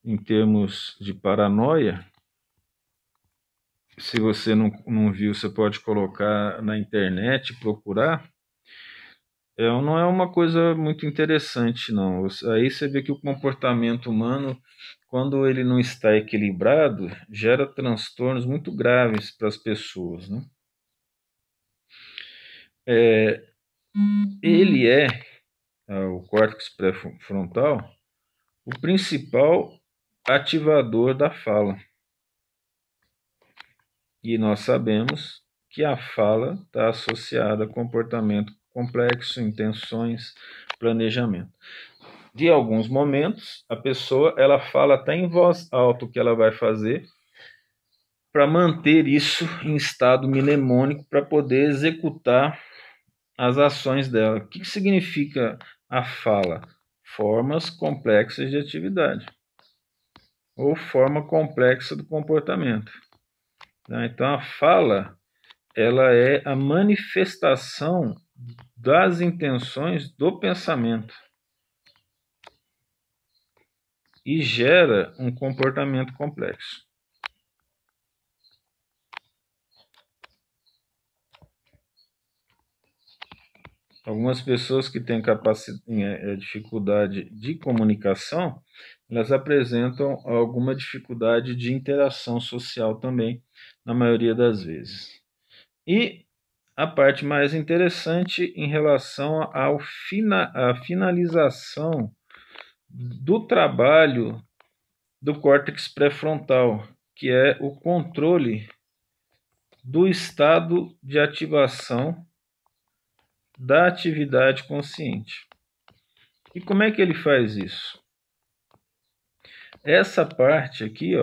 em termos de paranoia. Se você não viu, você pode colocar na internet, procurar. Não é uma coisa muito interessante, não. Aí você vê que o comportamento humano, quando ele não está equilibrado, gera transtornos muito graves para as pessoas, né? Ele é, o córtex pré-frontal, o principal ativador da fala. E nós sabemos que a fala está associada a comportamento complexo, intenções, planejamento. De alguns momentos, a pessoa ela fala até em voz alta o que ela vai fazer para manter isso em estado mnemônico para poder executar as ações dela. O que significa a fala? Formas complexas de atividade ou forma complexa do comportamento. Então, a fala ela é a manifestação das intenções do pensamento e gera um comportamento complexo. Algumas pessoas que têm dificuldade de comunicação, elas apresentam alguma dificuldade de interação social também, na maioria das vezes. E a parte mais interessante em relação à finalização do trabalho do córtex pré-frontal, que é o controle do estado de ativação da atividade consciente. E como é que ele faz isso? Essa parte aqui,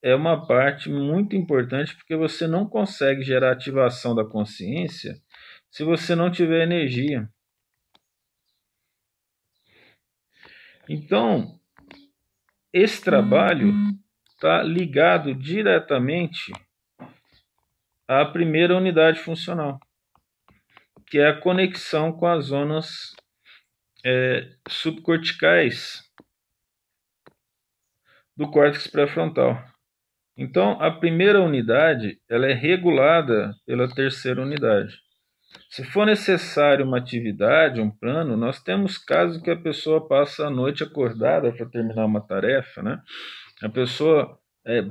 é uma parte muito importante porque você não consegue gerar ativação da consciência se você não tiver energia. Então, esse trabalho está ligado diretamente à primeira unidade funcional, que é a conexão com as zonas subcorticais do córtex pré-frontal. Então, a primeira unidade ela é regulada pela terceira unidade. Se for necessário uma atividade, um plano, nós temos casos que a pessoa passa a noite acordada para terminar uma tarefa, né? A pessoa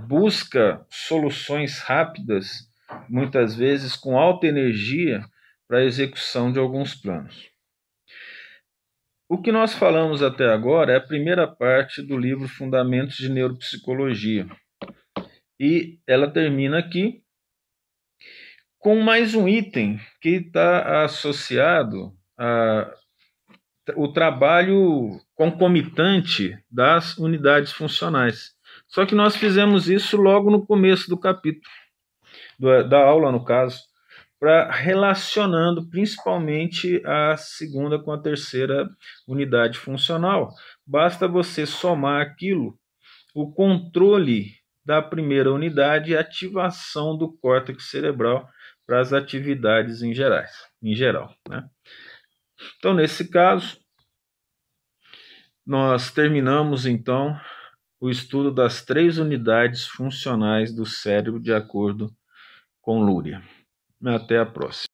busca soluções rápidas, muitas vezes com alta energia, para a execução de alguns planos. O que nós falamos até agora é a primeira parte do livro Fundamentos de Neuropsicologia. E ela termina aqui com mais um item que está associado ao trabalho concomitante das unidades funcionais. Só que nós fizemos isso logo no começo do capítulo, da aula, no caso, relacionando principalmente a segunda com a terceira unidade funcional. Basta você somar aquilo, o controle da primeira unidade e ativação do córtex cerebral para as atividades em geral, né? Então, nesse caso, nós terminamos, então, o estudo das 3 unidades funcionais do cérebro de acordo com Luria. Até a próxima.